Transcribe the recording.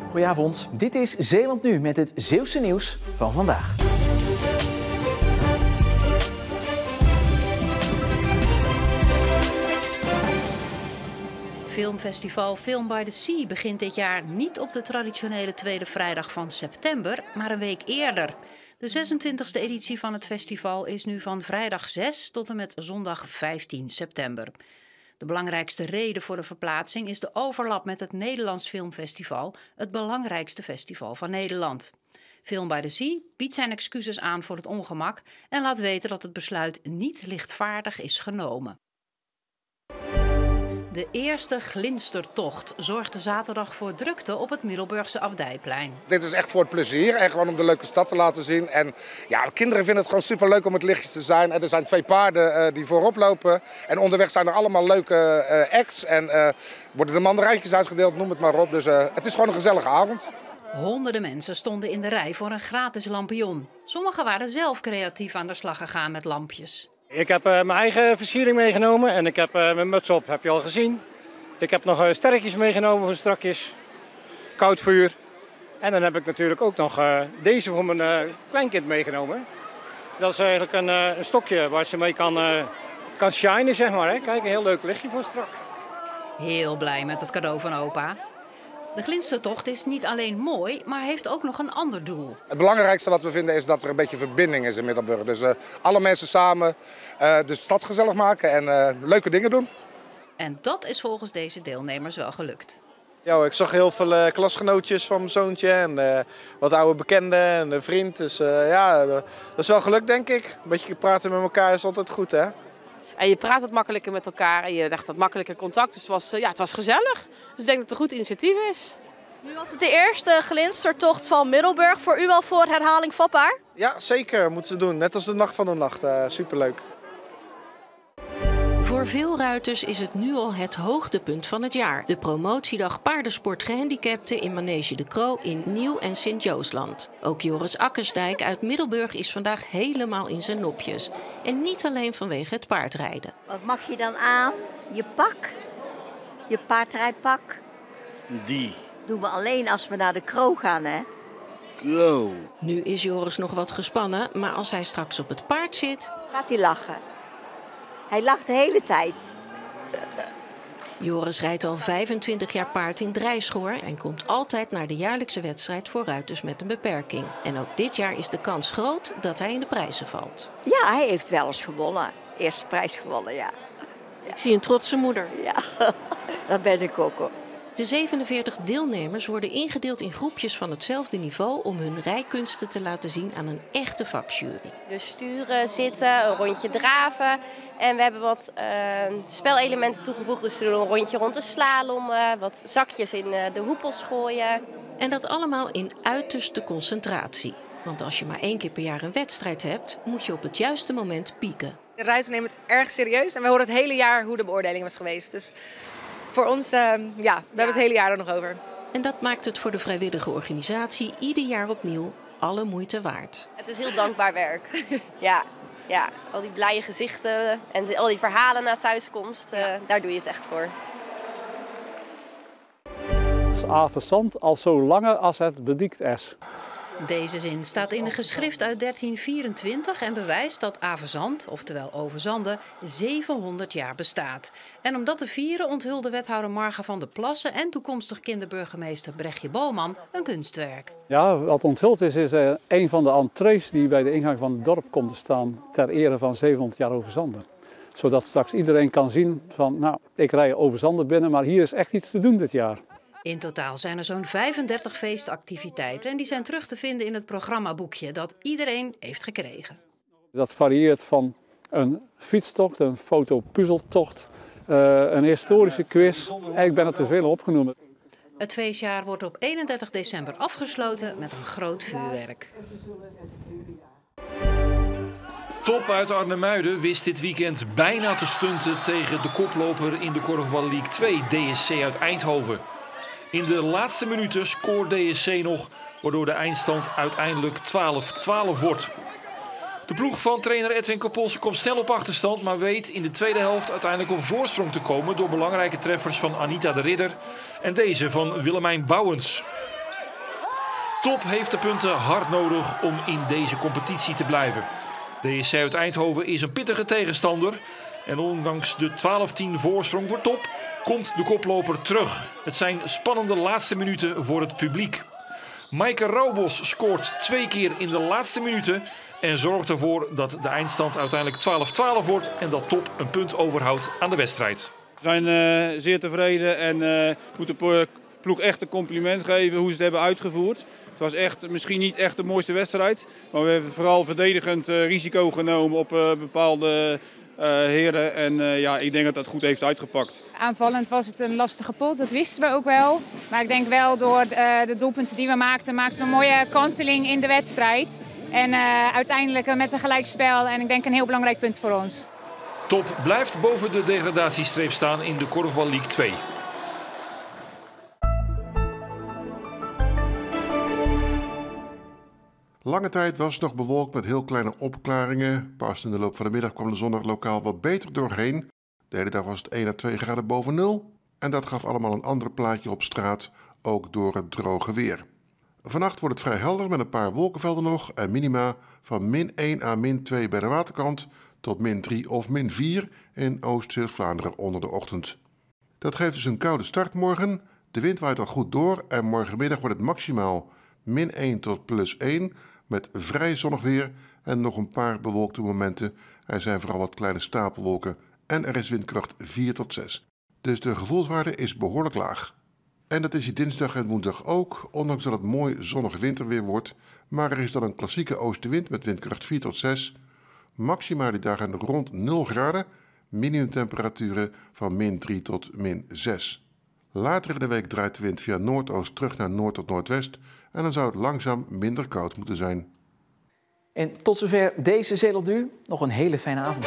Goedenavond, dit is Zeeland Nu met het Zeeuwse nieuws van vandaag. Filmfestival Film by the Sea begint dit jaar niet op de traditionele tweede vrijdag van september, maar een week eerder. De 26e editie van het festival is nu van vrijdag 6 tot en met zondag 15 september. De belangrijkste reden voor de verplaatsing is de overlap met het Nederlands Filmfestival, het belangrijkste festival van Nederland. Film by the Sea biedt zijn excuses aan voor het ongemak en laat weten dat het besluit niet lichtvaardig is genomen. De eerste glinstertocht zorgde zaterdag voor drukte op het Middelburgse Abdijplein. Dit is echt voor het plezier en gewoon om de leuke stad te laten zien. En ja, kinderen vinden het gewoon superleuk om het lichtjes te zijn. En er zijn 2 paarden die voorop lopen. En onderweg zijn er allemaal leuke acts en worden de mandarijntjes uitgedeeld, noem het maar op. Dus het is gewoon een gezellige avond. Honderden mensen stonden in de rij voor een gratis lampion. Sommigen waren zelf creatief aan de slag gegaan met lampjes. Ik heb mijn eigen versiering meegenomen en ik heb mijn muts op, heb je al gezien. Ik heb nog sterretjes meegenomen voor strakjes, koud vuur. En dan heb ik natuurlijk ook nog deze voor mijn kleinkind meegenomen. Dat is eigenlijk een stokje waar ze mee kan shinen, zeg maar. Hè. Kijk, een heel leuk lichtje voor strak. Heel blij met het cadeau van opa. De glinstertocht is niet alleen mooi, maar heeft ook nog een ander doel. Het belangrijkste wat we vinden is dat er een beetje verbinding is in Middelburg. Dus alle mensen samen de stad gezellig maken en leuke dingen doen. En dat is volgens deze deelnemers wel gelukt. Ja, ik zag heel veel klasgenootjes van mijn zoontje en wat oude bekenden en een vriend. Dus ja, dat is wel gelukt, denk ik. Een beetje praten met elkaar is altijd goed, hè? En je praat wat makkelijker met elkaar en je legt wat makkelijker contact. Dus het was gezellig. Dus ik denk dat het een goed initiatief is. Nu was het de eerste glinstertocht van Middelburg. Voor u al voor herhaling vatbaar? Ja, zeker. Moeten ze doen. Net als de Nacht van de Nacht. Superleuk. Voor veel ruiters is het nu al het hoogtepunt van het jaar. De promotiedag paardensport gehandicapten in Manege de Croo in Nieuw- en Sint-Joosland. Ook Joris Akkersdijk uit Middelburg is vandaag helemaal in zijn nopjes. En niet alleen vanwege het paardrijden. Wat mag je dan aan? Je pak? Je paardrijpak? Die. Doen we alleen als we naar de Croo gaan, hè? Croo. Nu is Joris nog wat gespannen, maar als hij straks op het paard zit... gaat hij lachen. Hij lacht de hele tijd. Joris rijdt al 25 jaar paard in Drijschoor en komt altijd naar de jaarlijkse wedstrijd voor ruiters met een beperking. En ook dit jaar is de kans groot dat hij in de prijzen valt. Ja, hij heeft wel eens gewonnen. Eerste prijs gewonnen, ja. Ik zie een trotse moeder. Ja, dat ben ik ook hoor. De 47 deelnemers worden ingedeeld in groepjes van hetzelfde niveau om hun rijkunsten te laten zien aan een echte vakjury. Dus sturen, zitten, een rondje draven. En we hebben wat spelelementen toegevoegd. Dus we doen een rondje rond de slalom, wat zakjes in de hoepels gooien. En dat allemaal in uiterste concentratie. Want als je maar 1 keer per jaar een wedstrijd hebt, moet je op het juiste moment pieken. De ruiters nemen het erg serieus en we horen het hele jaar hoe de beoordeling was geweest. Dus voor ons, we hebben het hele jaar er nog over. En dat maakt het voor de vrijwillige organisatie ieder jaar opnieuw alle moeite waard. Het is heel dankbaar werk. Ja, al die blije gezichten en al die verhalen na thuiskomst, daar doe je het echt voor. Avenzand al zo lange als het bediekt is. Deze zin staat in een geschrift uit 1324 en bewijst dat Avenzand, oftewel Overzande, 700 jaar bestaat. En om dat te vieren onthulde wethouder Marga van der Plassen en toekomstig kinderburgemeester Brechtje Boman een kunstwerk. Ja, wat onthuld is een van de entrees die bij de ingang van het dorp komt te staan ter ere van 700 jaar Overzande. Zodat straks iedereen kan zien van, nou, ik rij Overzande binnen, maar hier is echt iets te doen dit jaar. In totaal zijn er zo'n 35 feestactiviteiten en die zijn terug te vinden in het programmaboekje dat iedereen heeft gekregen. Dat varieert van een fietstocht, een fotopuzzeltocht, een historische quiz. Ik ben er te veel opgenomen. Het feestjaar wordt op 31 december afgesloten met een groot vuurwerk. Top uit Arnhemuiden wist dit weekend bijna te stunten tegen de koploper in de Korfbal League 2, DSC uit Eindhoven. In de laatste minuten scoort DSC nog, waardoor de eindstand uiteindelijk 12-12 wordt. De ploeg van trainer Edwin Kapolse komt snel op achterstand, maar weet in de tweede helft uiteindelijk op voorsprong te komen door belangrijke treffers van Anita de Ridder en deze van Willemijn Bouwens. Top heeft de punten hard nodig om in deze competitie te blijven. DSC uit Eindhoven is een pittige tegenstander. En ondanks de 12-10 voorsprong voor Top komt de koploper terug. Het zijn spannende laatste minuten voor het publiek. Maaike Rauwbos scoort 2 keer in de laatste minuten en zorgt ervoor dat de eindstand uiteindelijk 12-12 wordt en dat Top een punt overhoudt aan de wedstrijd. We zijn zeer tevreden en moeten de ploeg echt een compliment geven hoe ze het hebben uitgevoerd. Het was echt, misschien niet echt de mooiste wedstrijd, maar we hebben vooral verdedigend risico genomen op bepaalde heren. En ja, ik denk dat dat goed heeft uitgepakt. Aanvallend was het een lastige pot, dat wisten we ook wel. Maar ik denk wel door de doelpunten die we maakten we een mooie kanteling in de wedstrijd. En uiteindelijk met een gelijkspel en ik denk een heel belangrijk punt voor ons. Top blijft boven de degradatiestreep staan in de Korfbal League 2. Lange tijd was het nog bewolkt met heel kleine opklaringen. Pas in de loop van de middag kwam de zon er lokaal wat beter doorheen. De hele dag was het 1 à 2 graden boven nul. En dat gaf allemaal een ander plaatje op straat, ook door het droge weer. Vannacht wordt het vrij helder met een paar wolkenvelden nog en minima van -1 à -2 bij de waterkant tot -3 of -4 in Oost-Zeeuws-Vlaanderen onder de ochtend. Dat geeft dus een koude start morgen. De wind waait al goed door en morgenmiddag wordt het maximaal -1 tot +1 met vrij zonnig weer en nog een paar bewolkte momenten. Er zijn vooral wat kleine stapelwolken en er is windkracht 4 tot 6. Dus de gevoelswaarde is behoorlijk laag. En dat is hier dinsdag en woensdag ook, ondanks dat het mooi zonnig winterweer wordt. Maar er is dan een klassieke oostenwind met windkracht 4 tot 6. Maxima die dagen rond 0 graden, minimumtemperaturen van -3 tot -6. Later in de week draait de wind via noordoost terug naar noord tot noordwest en dan zou het langzaam minder koud moeten zijn. En tot zover deze Zeeland Nu. Nog een hele fijne avond.